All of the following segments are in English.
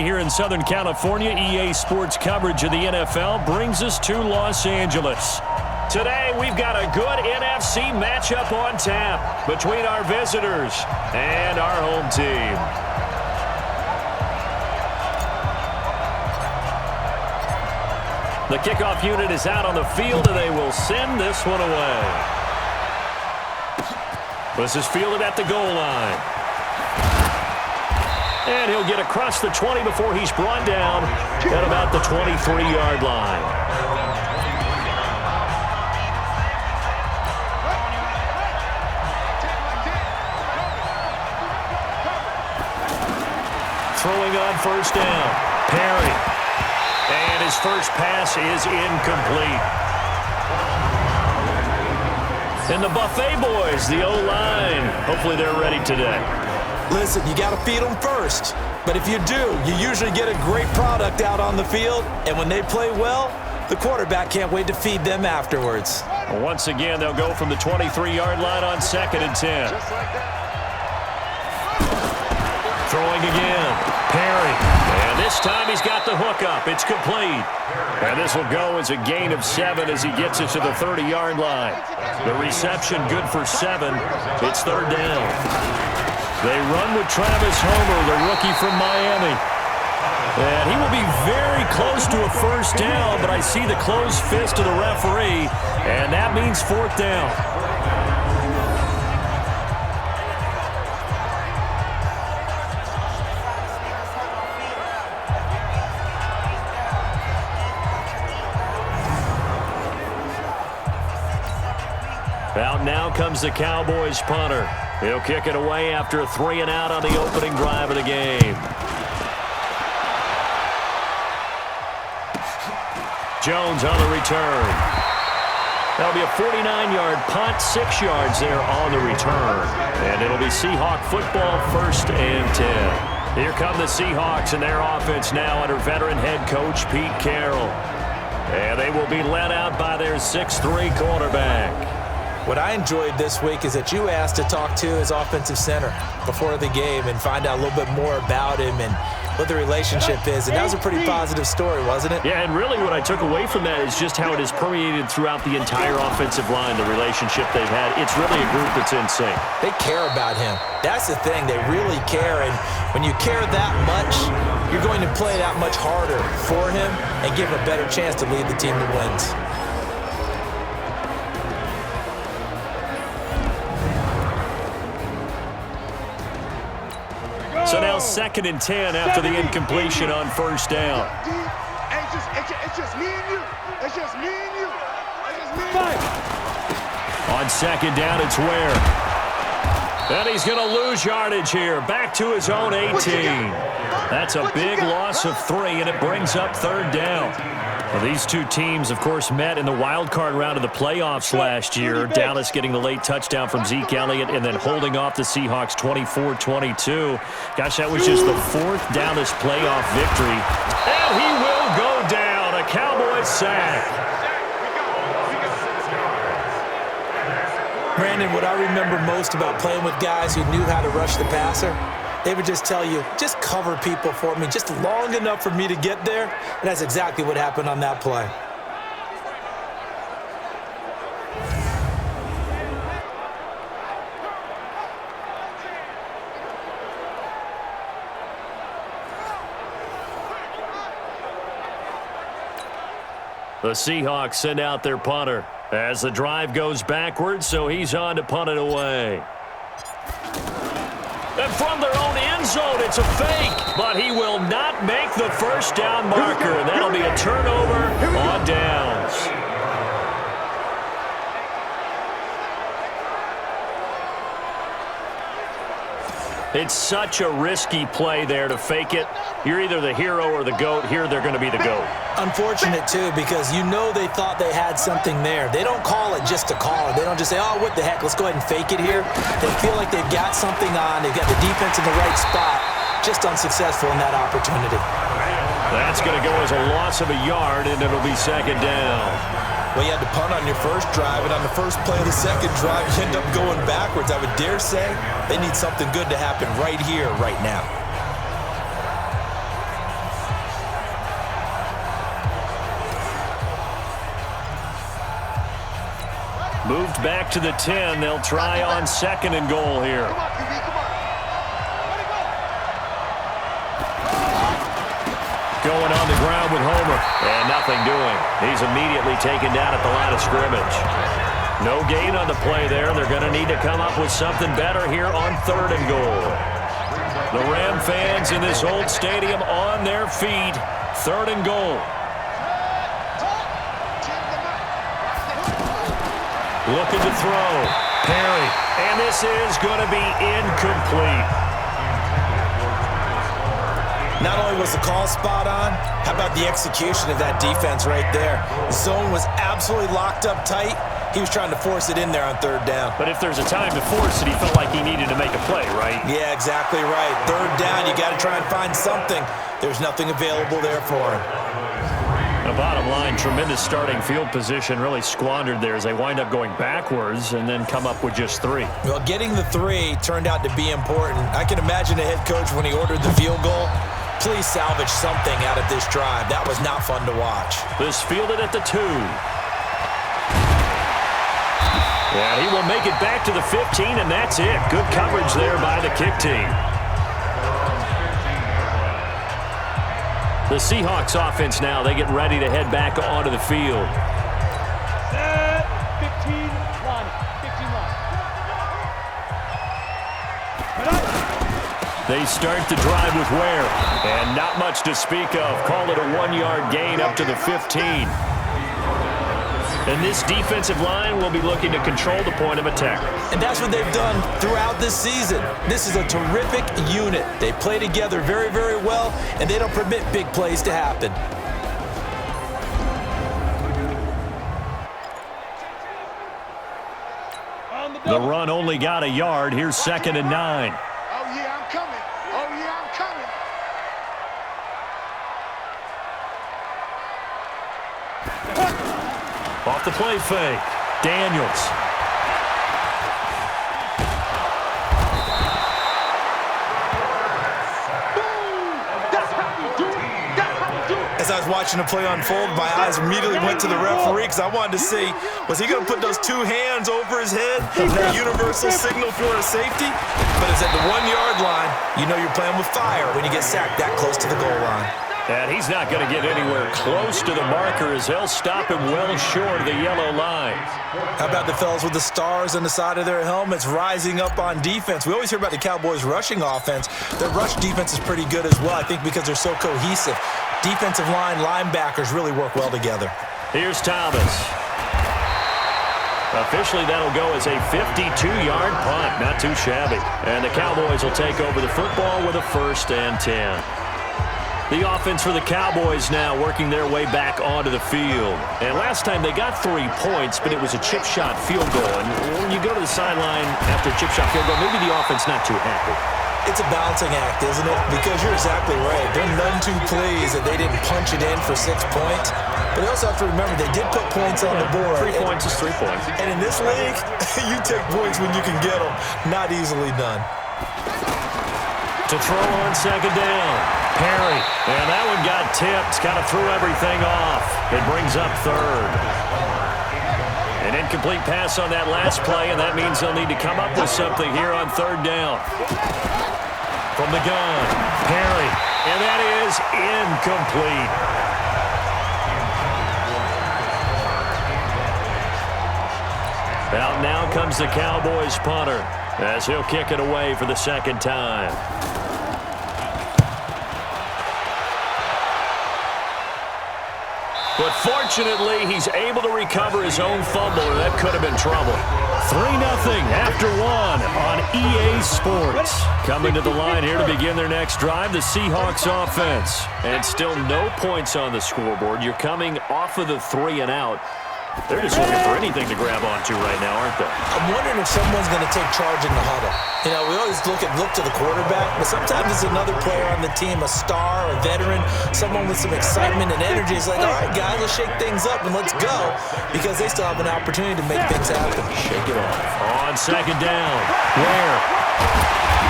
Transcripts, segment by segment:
here in Southern California. EA Sports coverage of the NFL brings us to Los Angeles. Today, we've got a good NFC matchup on tap between our visitors and our home team. The kickoff unit is out on the field, and they will send this one away. This is fielded at the goal line. And he'll get across the 20 before he's brought down at about the 23-yard line. Throwing on first down. Perry. And his first pass is incomplete. And the Buffet boys, the O-line, hopefully they're ready today. Listen, you got to feed them first. But if you do, you usually get a great product out on the field. And when they play well, the quarterback can't wait to feed them afterwards. Once again, they'll go from the 23-yard line on 2nd and 10. Throwing again. Perry. And this time he's got the hook up. It's complete. And this will go as a gain of 7 as he gets it to the 30-yard line. The reception good for 7. It's 3rd down. They run with Travis Homer, the rookie from Miami. And he will be very close to a first down, but I see the closed fist of the referee, and that means 4th down. Out now comes the Cowboys punter. He'll kick it away after a 3-and-out on the opening drive of the game. Jones on the return. That'll be a 49-yard punt, 6 yards there on the return. And it'll be Seahawk football, 1st and 10. Here come the Seahawks and their offense now under veteran head coach Pete Carroll. And they will be led out by their 6'3" quarterback. What I enjoyed this week is that you asked to talk to his offensive center before the game and find out a little bit more about him and what the relationship is. And that was a pretty positive story, wasn't it? Yeah, and really what I took away from that is just how it has permeated throughout the entire offensive line, the relationship they've had. It's really a group that's in sync. They care about him. That's the thing. They really care. And when you care that much, you're going to play that much harder for him and give him a better chance to lead the team that wins. So now 2nd and 10 after the incompletion on first down. It's just me and you. It's just me and you. It's just me and you. On 2nd down, it's Ware. And he's going to lose yardage here. Back to his own 18. That's a big loss of 3, and it brings up 3rd down. Well, these two teams, of course, met in the wild card round of the playoffs last year. Dallas getting the late touchdown from Zeke Elliott and then holding off the Seahawks 24-22. Gosh, that was just the 4th Dallas playoff victory. And he will go down. A Cowboys sack. Brandon, what I remember most about playing with guys who knew how to rush the passer, they would just tell you, just cover people for me, just long enough for me to get there. And that's exactly what happened on that play. The Seahawks send out their punter as the drive goes backwards, so he's on to punt it away. And from their own end zone, it's a fake, but he will not make the first down marker. That'll be a turnover on downs. It's such a risky play there to fake it. You're either the hero or the GOAT. Here, they're going to be the GOAT. Unfortunate, too, because you know they thought they had something there. They don't call it just to call it. They don't just say, oh, what the heck, let's go ahead and fake it here. They feel like they've got something on. They've got the defense in the right spot. Just unsuccessful in that opportunity. That's going to go as a loss of a yard, and it'll be 2nd down. Well, you had to punt on your first drive, and on the first play of the second drive, you end up going backwards. I would dare say they need something good to happen right here, right now. Moved back to the 10. They'll try on 2nd and goal here. Come on, QB, come on. Going on the ground with Homer. And nothing doing. He's immediately taken down at the line of scrimmage. No gain on the play there. They're going to need to come up with something better here on 3rd and goal. The Ram fans in this old stadium on their feet. 3rd and goal. Looking to throw. Perry. And this is going to be incomplete. Not only was the call spot on, how about the execution of that defense right there? The zone was absolutely locked up tight. He was trying to force it in there on 3rd down. But if there's a time to force it, he felt like he needed to make a play, right? Yeah, exactly right. 3rd down, you got to try and find something. There's nothing available there for him. The bottom line, tremendous starting field position, really squandered there as they wind up going backwards and then come up with just 3. Well, getting the 3 turned out to be important. I can imagine the head coach when he ordered the field goal. Please salvage something out of this drive. That was not fun to watch. This fielded at the 2. And he will make it back to the 15, and that's it. Good coverage there by the kick team. The Seahawks offense now, they get ready to head back onto the field. Set, 15, 1, 15, 1. They start the drive with Ware, and not much to speak of. Call it a 1-yard gain up to the 15. And this defensive line will be looking to control the point of attack. And that's what they've done throughout this season. This is a terrific unit. They play together very, very well, and they don't permit big plays to happen. The run only got a yard. Here's 2nd and 9. Oh, yeah, I'm coming. Oh, yeah, I'm coming. Off the play fake. Daniels. As I was watching the play unfold, my eyes immediately went to the referee because I wanted to see, was he going to put those 2 hands over his head, that universal signal for a safety? But it's at the 1-yard line. You know you're playing with fire when you get sacked that close to the goal line. And he's not going to get anywhere close to the marker as they'll stop him well short of the yellow line. How about the fellas with the stars on the side of their helmets rising up on defense? We always hear about the Cowboys' rushing offense. Their rush defense is pretty good as well, I think, because they're so cohesive. Defensive line, linebackers really work well together. Here's Thomas. Officially, that'll go as a 52-yard punt. Not too shabby. And the Cowboys will take over the football with a 1st and 10. The offense for the Cowboys now working their way back onto the field. And last time they got 3 points, but it was a chip shot field goal. And when you go to the sideline after a chip shot field goal, maybe the offense not too happy. It's a balancing act, isn't it? Because you're exactly right. They're none too pleased that they didn't punch it in for 6 points. But they also have to remember they did put points on the board. 3 points is 3 points. And in this league, you take points when you can get them. Not easily done. To throw on 2nd down. Perry. And that one got tipped. Kind of threw everything off. It brings up 3rd. An incomplete pass on that last play, and that means they'll need to come up with something here on 3rd down. From the gun, Perry. And that is incomplete. Out now comes the Cowboys punter as he'll kick it away for the 2nd time. But fortunately, he's able to recover his own fumble, or that could have been trouble. 3-0 after 1 on EA Sports. Coming to the line here to begin their next drive, the Seahawks offense. And still no points on the scoreboard. You're coming off of the 3 and out. They're just looking for anything to grab onto right now, aren't they? I'm wondering if someone's going to take charge in the huddle. You know, we always look to the quarterback, but sometimes it's another player on the team, a star, a veteran, someone with some excitement and energy. It's like, all right, guys, let's shake things up and let's go, because they still have an opportunity to make things happen. Shake it off. On 2nd down, Ware.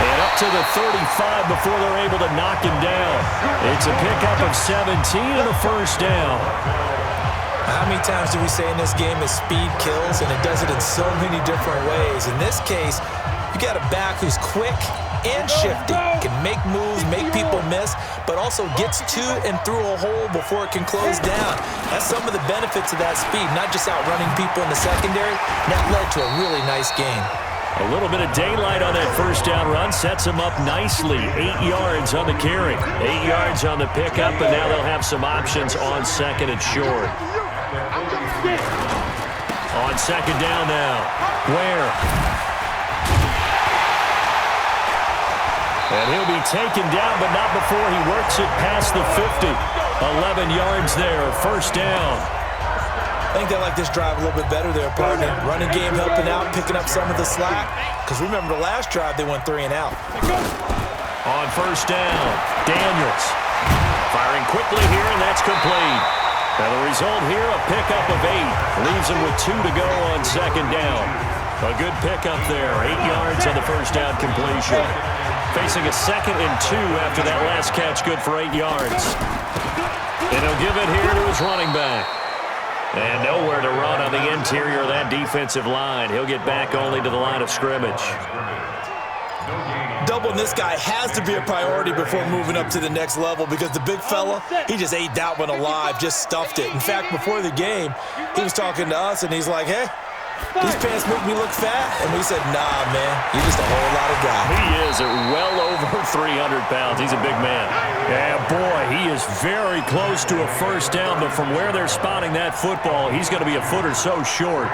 And up to the 35 before they're able to knock him down. It's a pickup of 17 and a 1st down. How many times do we say in this game is speed kills, and it does it in so many different ways? In this case, you got a back who's quick and shifty, can make moves, make people miss, but also gets to and through a hole before it can close down. That's some of the benefits of that speed, not just outrunning people in the secondary. That led to a really nice game. A little bit of daylight on that first down run sets them up nicely. 8 yards on the carry, 8 yards on the pickup, and now they'll have some options on second and short. On second down now, Ware. And he'll be taken down, but not before he works it past the 50. 11 yards there, first down. I think they like this drive a little bit better there, partner. Running game helping out, picking up some of the slack. Because remember, the last drive, they went 3 and out. On first down, Daniels. Firing quickly here, and that's complete. Now the result here, a pickup of 8. Leaves him with 2 to go on second down. A good pickup there, 8 yards on the first down completion. Facing a 2nd and 2 after that last catch, good for 8 yards. And he'll give it here to his running back. And nowhere to run on the interior of that defensive line. He'll get back only to the line of scrimmage. Doubling this guy has to be a priority before moving up to the next level because the big fella, he just ate that one alive, just stuffed it. In fact, before the game, he was talking to us, and he's like, hey, these pants make me look fat. And we said, nah, man, you're just a whole lot of guy. He is at well over 300 pounds. He's a big man. Yeah, boy, he is very close to a first down, but from where they're spotting that football, he's going to be a foot or so short.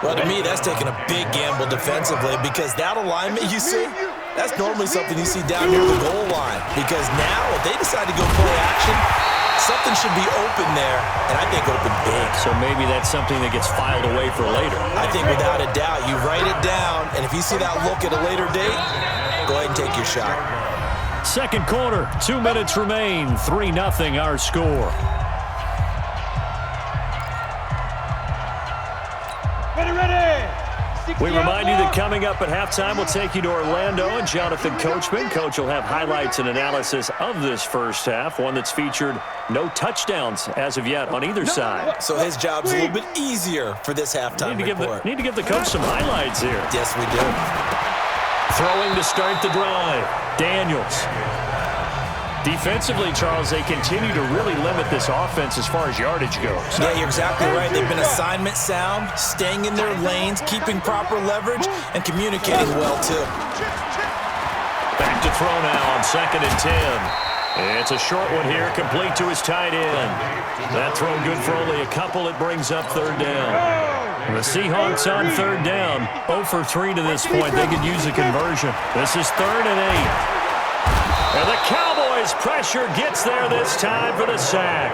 Well, to me, that's taking a big gamble defensively because that alignment you see, that's normally something you see down near the goal line. Because now, if they decide to go play action, something should be open there, and I think open big. So maybe that's something that gets filed away for later. I think without a doubt, you write it down, and if you see that look at a later date, go ahead and take your shot. Second quarter, 2 minutes remain, 3-0 our score. Ready. We remind you that coming up at halftime, we'll take you to Orlando and Jonathan Coachman. Coach will have highlights and analysis of this first half, one that's featured no touchdowns as of yet on either side. So his job's a little bit easier for this halftime report. Need to give the coach some highlights here. Yes, we do. Throwing to start the drive, Daniels. Defensively, Charles, they continue to really limit this offense as far as yardage goes. Yeah, you're exactly right. They've been assignment sound, staying in their lanes, keeping proper leverage, and communicating well, too. Back to throw now on 2nd and 10. It's a short one here, complete to his tight end. That throw good for only a couple. It brings up 3rd down. The Seahawks on 3rd down, 0 for 3 to this point. They could use a conversion. This is 3rd and 8. And the Cowboys' pressure gets there this time for the sack.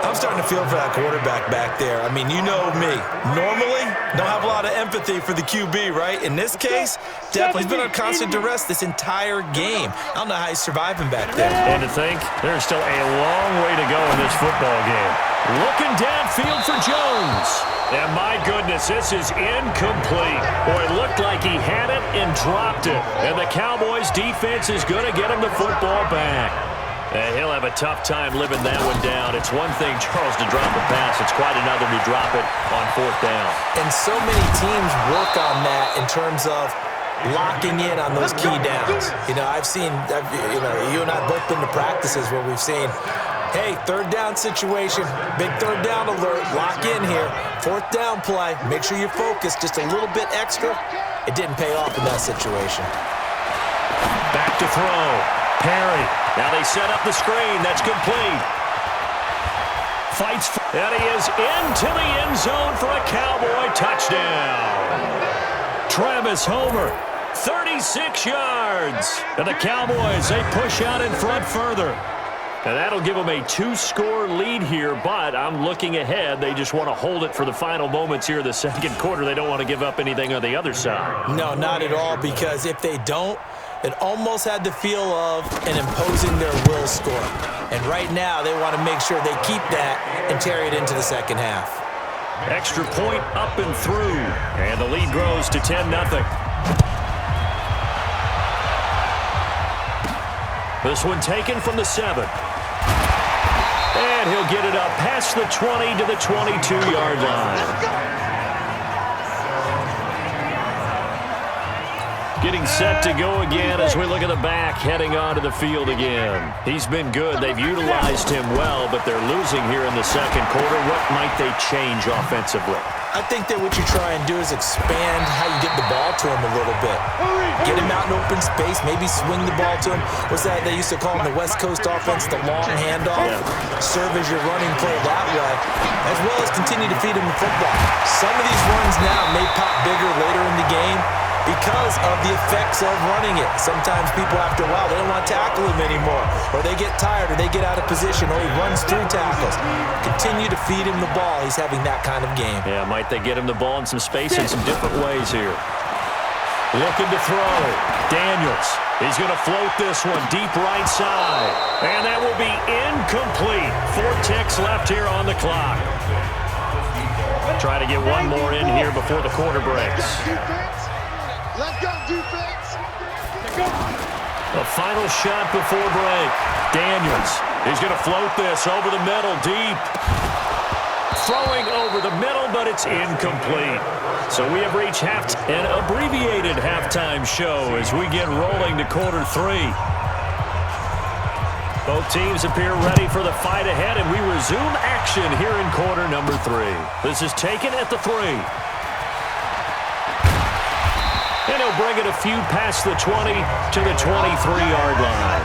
I'm starting to feel for that quarterback back there. I mean, you know me. Normally, don't have a lot of empathy for the QB, right? In this case, definitely he's been on constant duress this entire game. I don't know how he's surviving back there. And to think, there's still a long way to go in this football game. Looking downfield for Jones. And my goodness, this is incomplete. Boy, it looked like he had it and dropped it. And the Cowboys' defense is going to get him the football back. And he'll have a tough time living that one down. It's one thing, Charles, to drop a pass. It's quite another to drop it on 4th down. And so many teams work on that in terms of locking in on those key downs. You know, you and I both been to practices where we've seen, hey, 3rd down situation, big 3rd down alert, lock in here. 4th down play, make sure you're focused just a little bit extra. It didn't pay off in that situation. Back to throw. Perry. Now they set up the screen. That's complete. Fights. And he is into the end zone for a Cowboy touchdown. Travis Homer, 36 yards. And the Cowboys, they push out in front further. And that'll give them a 2-score lead here, but I'm looking ahead. They just want to hold it for the final moments here of the second quarter. They don't want to give up anything on the other side. No, not at all, because if they don't, it almost had the feel of an imposing their will score. And right now, they want to make sure they keep that and carry it into the second half. Extra point up and through, and the lead grows to 10-0. This one taken from the 7. And he'll get it up past the 20 to the 22-yard line. Getting set to go again as we look at the back heading onto the field again. He's been good. They've utilized him well, but they're losing here in the second quarter. What might they change offensively? I think that what you try and do is expand how you get the ball to him a little bit. Get him out in open space, maybe swing the ball to him. What's that they used to call in the West Coast offense, the long handoff? Yeah. Serve as your running play that way, as well as continue to feed him the football. Some of these runs now may pop bigger later in the game because of the effects of running it. Sometimes people, after a while, they don't want to tackle him anymore, or they get tired, or they get out of position, or he runs through tackles. Continue to feed him the ball. He's having that kind of game. Yeah, might they get him the ball in some space in some different ways here. Looking to throw. Daniels. He's going to float this one deep right side. And that will be incomplete. 4 ticks left here on the clock. Try to get one more in here before the quarter breaks. Let's go, defense. A final shot before break. Daniels. He's going to float this over the middle deep. Throwing over the middle, but it's incomplete. So we have reached an abbreviated halftime show as we get rolling to quarter 3. Both teams appear ready for the fight ahead, and we resume action here in quarter number 3. This is taken at the 3. And he'll bring it a few past the 20 to the 23-yard line.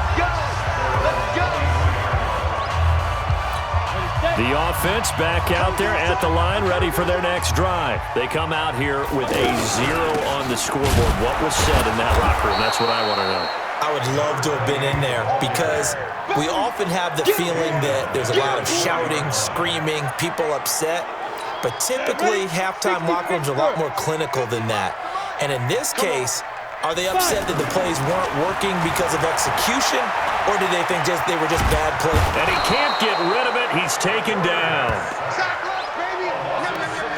The offense back out there at the line, ready for their next drive. They come out here with a 0 on the scoreboard. What was said in that locker room? That's what I want to know. I would love to have been in there because we often have the feeling that there's a lot of shouting, screaming, people upset. But typically, halftime locker rooms are a lot more clinical than that. And in this case, are they upset that the plays weren't working because of execution, or did they think they were just bad plays? And he can't get rid of it. He's taken down.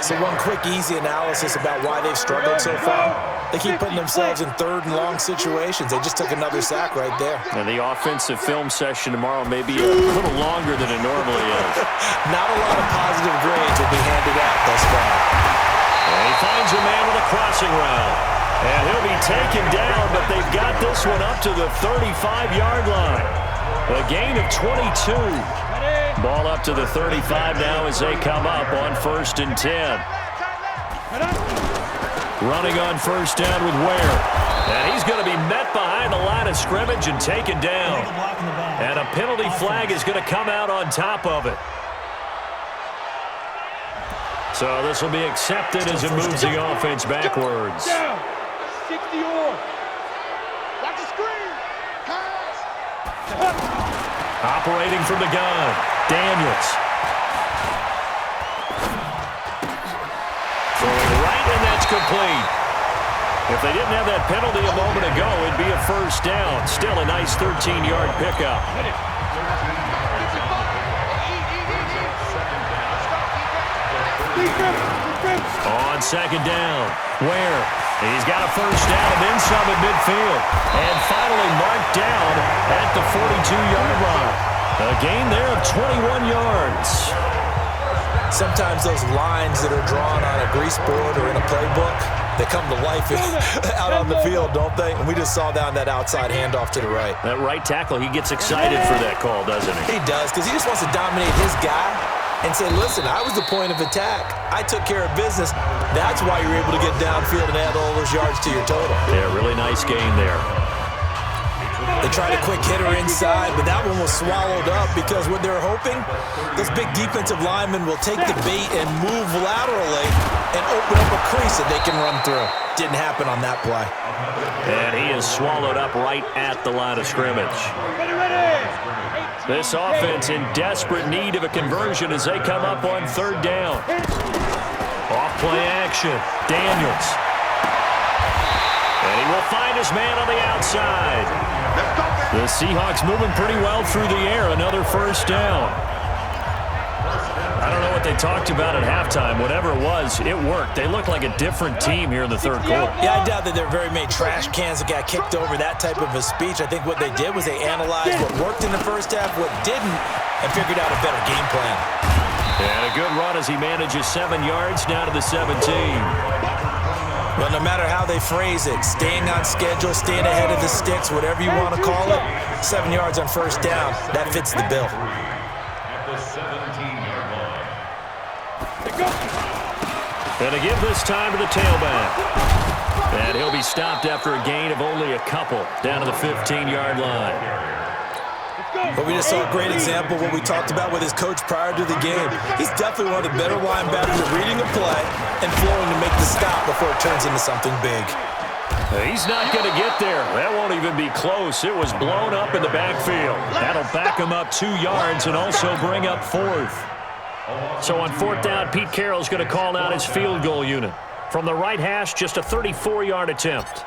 So one quick, easy analysis about why they've struggled so far. They keep putting themselves in third and long situations. They just took another sack right there. And the offensive film session tomorrow may be a little longer than it normally is. Not a lot of positive grades will be handed out thus far. And he finds a man with a crossing route. And he'll be taken down, but they've got this one up to the 35-yard line. A gain of 22. Ball up to the 35 now as they come up on 1st and 10. Running on first down with Ware. And he's going to be met behind the line of scrimmage and taken down. And a penalty flag is going to come out on top of it. So this will be accepted as it moves the offense backwards. 60 on. Watch the screen. Pass. Operating from the gun. Daniels. Throwing right, and that's complete. If they didn't have that penalty a moment ago, it'd be a first down. Still a nice 13-yard pickup. On second down, Ware. He's got a first down and then some at midfield. And finally marked down at the 42-yard line. A gain there of 21 yards. Sometimes those lines that are drawn on a grease board or in a playbook, they come to life out on the field, don't they? And we just saw down that outside handoff to the right. That right tackle, he gets excited for that call, doesn't he? He does, because he just wants to dominate his guy and say, listen, I was the point of attack. I took care of business. That's why you're able to get downfield and add all those yards to your total. Yeah, really nice gain there. They tried a quick hitter inside, but that one was swallowed up because what they're hoping, those big defensive linemen will take the bait and move laterally and open up a crease that they can run through. Didn't happen on that play. And he is swallowed up right at the line of scrimmage. This offense in desperate need of a conversion as they come up on third down. Off play action. Daniels. And he will find his man on the outside. The Seahawks moving pretty well through the air. Another first down. I don't know what they talked about at halftime. Whatever it was, it worked. They looked like a different team here in the third quarter. Yeah, I doubt that there are very many trash cans that got kicked over, that type of a speech. I think what they did was they analyzed what worked in the first half, what didn't, and figured out a better game plan. And a good run as he manages 7 yards now to the 17. Well, no matter how they phrase it, staying on schedule, staying ahead of the sticks, whatever you want to call it, 7 yards on first down, that fits the bill. And to give this time to the tailback. And he'll be stopped after a gain of only a couple down to the 15-yard line. But we just saw a great example of what we talked about with his coach prior to the game. He's definitely one of the better linebackers at reading a play and flowing to make the stop before it turns into something big. He's not going to get there. That won't even be close. It was blown up in the backfield. That'll back him up 2 yards and also bring up 4th. So on 4th down, Pete Carroll's going to call out his field goal unit. From the right hash, just a 34-yard attempt.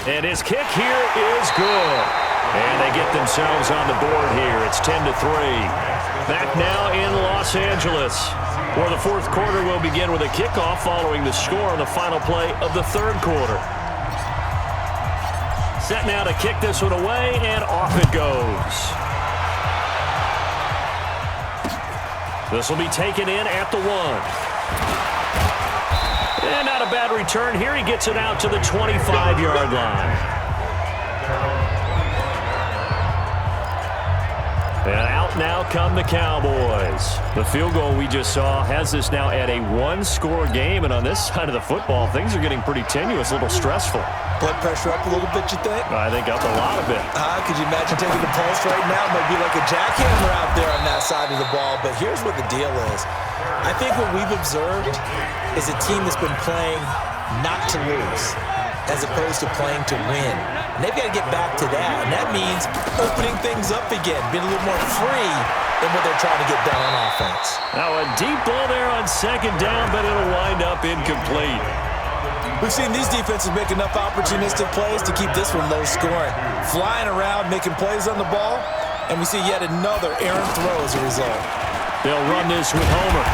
And his kick here is good. And they get themselves on the board here. It's 10-3. Back now in Los Angeles, where the fourth quarter will begin with a kickoff following the score on the final play of the third quarter. Set now to kick this one away, and off it goes. This will be taken in at the 1. And not a bad return here. He gets it out to the 25-yard line. And out now come the Cowboys. The field goal we just saw has this now at a one-score game. And on this side of the football, things are getting pretty tenuous, a little stressful. Blood pressure up a little bit, you think? I think up a lot of it. Could you imagine taking the pulse right now? It might be like a jackhammer out there on that side of the ball. But here's what the deal is. I think what we've observed is a team that's been playing not to lose as opposed to playing to win. And they've got to get back to that. And that means opening things up again, being a little more free than what they're trying to get done on offense. Now a deep ball there on second down, but it'll wind up incomplete. We've seen these defenses make enough opportunistic plays to keep this one low scoring. Flying around, making plays on the ball, and we see yet another errant throw as a result. They'll run this with Homer.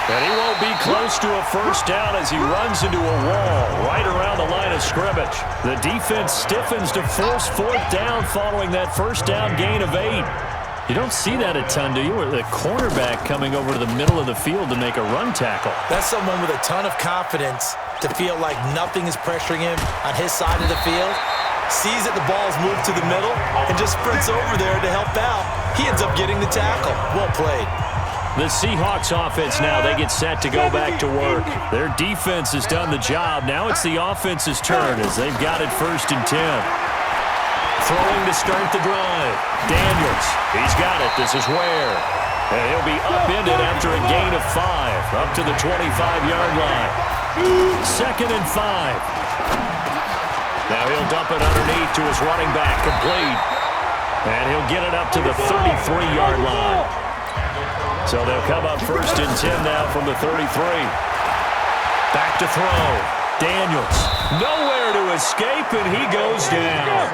And he won't be close to a first down as he runs into a wall right around the line of scrimmage. The defense stiffens to force 4th down following that first down gain of 8. You don't see that a ton, do you? Or the cornerback coming over to the middle of the field to make a run tackle. That's someone with a ton of confidence to feel like nothing is pressuring him on his side of the field. Sees that the ball's moved to the middle and just sprints over there to help out. He ends up getting the tackle. Well played. The Seahawks offense now, they get set to go back to work. Their defense has done the job. Now it's the offense's turn as they've got it 1st and 10. Throwing to start the drive. Daniels, he's got it. This is Ware. And he'll be upended after a gain of 5, up to the 25-yard line. 2nd and 5. Now he'll dump it underneath to his running back, complete. And he'll get it up to the 33-yard line. So they'll come up 1st and 10 now from the 33. Back to throw. Daniels, nowhere to escape, and he goes down.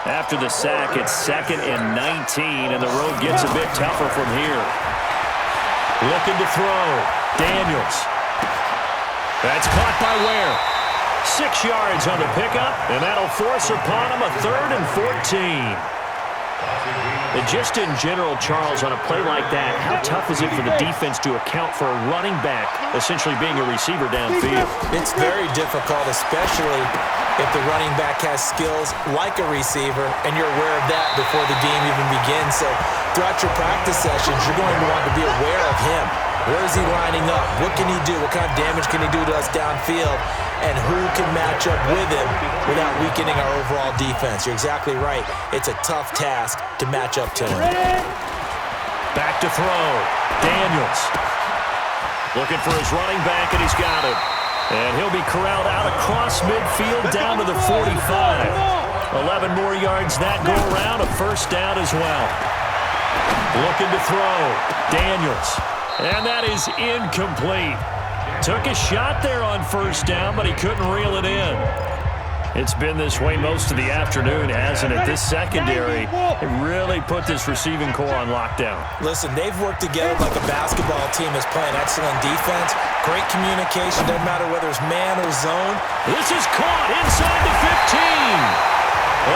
After the sack, it's 2nd and 19, and the road gets a bit tougher from here. Looking to throw. Daniels. That's caught by Ware. 6 yards on the pickup, and that'll force upon him a 3rd and 14. And just in general, Charles, on a play like that, how tough is it for the defense to account for a running back essentially being a receiver downfield? It's very difficult, especially if the running back has skills like a receiver, and you're aware of that before the game even begins. So throughout your practice sessions, you're going to want to be aware of him. Where is he lining up? What can he do? What kind of damage can he do to us downfield? And who can match up with him without weakening our overall defense? You're exactly right. It's a tough task to match up to him. Back to throw. Daniels. Looking for his running back, and he's got it. And he'll be corralled out across midfield down to the 45. 11 more yards that go around, a 1st down as well. Looking to throw. Daniels. And that is incomplete. Took a shot there on 1st down, but he couldn't reel it in. It's been this way most of the afternoon, hasn't it? This secondary, it really put this receiving core on lockdown. Listen, they've worked together like a basketball team is playing excellent defense. Great communication, doesn't matter whether it's man or zone. This is caught inside the 15.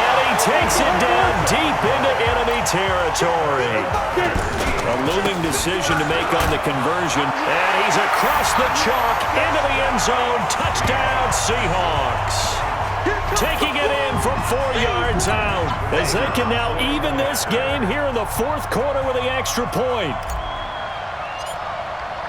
And he takes it down deep into enemy territory. A looming decision to make on the conversion. And he's across the chalk into the end zone. Touchdown, Seahawks. Taking it in from 4 yards out as they can now even this game here in the fourth quarter with the extra point.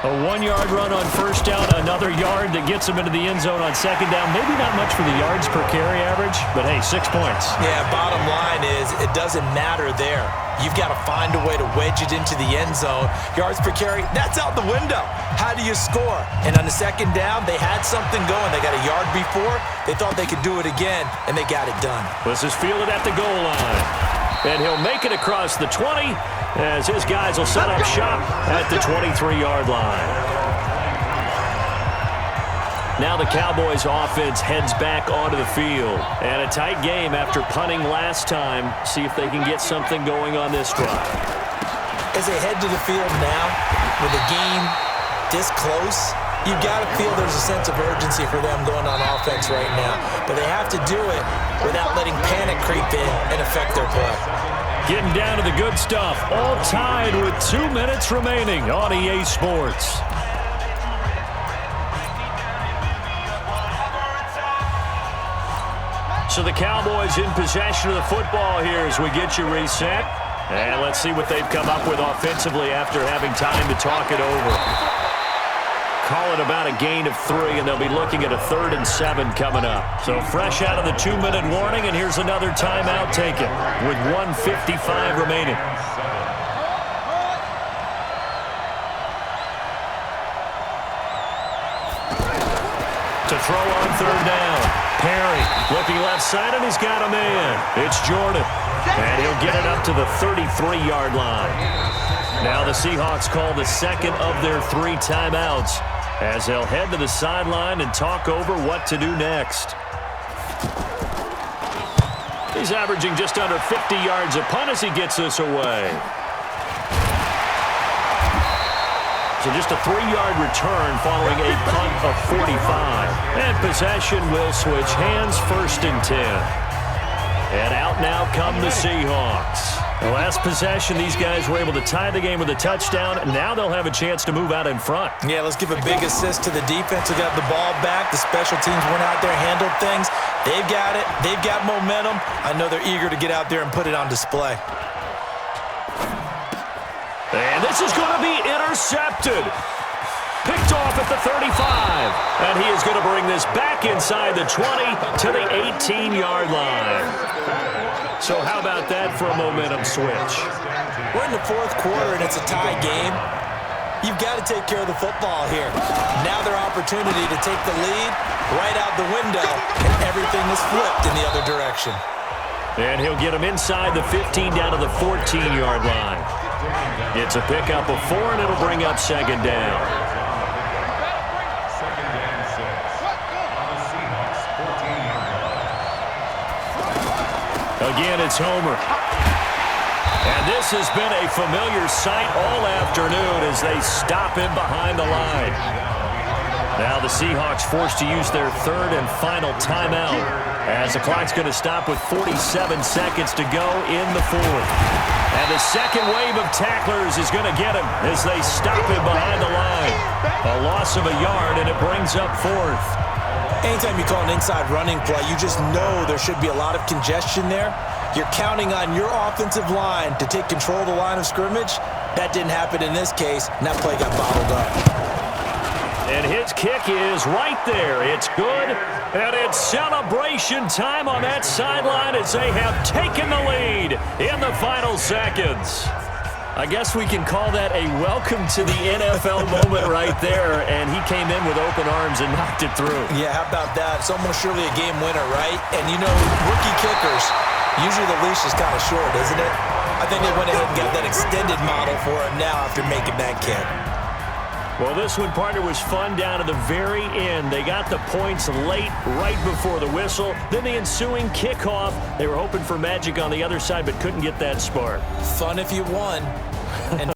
A 1-yard run on first down, another yard that gets them into the end zone on second down. Maybe not much for the yards per carry average, but hey, 6 points. Yeah, bottom line is it doesn't matter there. You've got to find a way to wedge it into the end zone. Yards per carry, that's out the window. How do you score? And on the second down, they had something going. They got a yard before. They thought they could do it again, and they got it done. This is fielded at the goal line. And he'll make it across the 20 as his guys will set up shop at the 23-yard line. Now the Cowboys offense heads back onto the field. And a tight game after punting last time. See if they can get something going on this drive. As they head to the field now, with the game this close, you've got to feel there's a sense of urgency for them going on offense right now. But they have to do it without letting panic creep in and affect their play. Getting down to the good stuff. All tied with 2 minutes remaining on EA Sports. So the Cowboys in possession of the football here as we get you reset. And let's see what they've come up with offensively after having time to talk it over. Call it about a gain of 3, and they'll be looking at a 3rd and 7 coming up. So fresh out of the 2-minute warning, and here's another timeout taken with 1:55 remaining. To throw on 3rd down. Perry looking left side, and he's got a man. It's Jordan. And he'll get it up to the 33-yard line. Now the Seahawks call the second of their 3 timeouts as they'll head to the sideline and talk over what to do next. He's averaging just under 50 yards a punt as he gets this away. So just a 3-yard return following a punt of 45. And possession will switch hands, 1st and 10. And out now come the Seahawks. The last possession, these guys were able to tie the game with a touchdown. Now they'll have a chance to move out in front. Yeah, let's give a big assist to the defense who got the ball back. The special teams went out there, handled things. They've got it. They've got momentum. I know they're eager to get out there and put it on display. And this is going to be intercepted. Picked off at the 35. And he is going to bring this back inside the 20 to the 18-yard line. So how about that for a momentum switch? We're in the fourth quarter, and it's a tie game. You've got to take care of the football here. Now their opportunity to take the lead right out the window, and everything is flipped in the other direction. And he'll get him inside the 15 down to the 14-yard line. It's a pickup of 4, and it'll bring up 2nd down. Again, it's Homer. And this has been a familiar sight all afternoon as they stop him behind the line. Now the Seahawks forced to use their 3rd and final timeout as the clock's going to stop with 47 seconds to go in the 4th. And the second wave of tacklers is going to get him as they stop him behind the line. A loss of a yard, and it brings up 4th. Anytime you call an inside running play, you just know there should be a lot of congestion there. You're counting on your offensive line to take control of the line of scrimmage. That didn't happen in this case, and that play got bottled up. And his kick is right there. It's good, and it's celebration time on that sideline as they have taken the lead in the final seconds. I guess we can call that a welcome to the NFL moment right there, and he came in with open arms and knocked it through. Yeah, how about that? It's almost surely a game winner, right? And, you know, rookie kickers, usually the leash is kind of short, isn't it? I think they went ahead and got that extended model for him now after making that kick. Well, this one, partner, was fun down to the very end. They got the points late, right before the whistle. Then the ensuing kickoff. They were hoping for magic on the other side, but couldn't get that spark. Fun if you won. And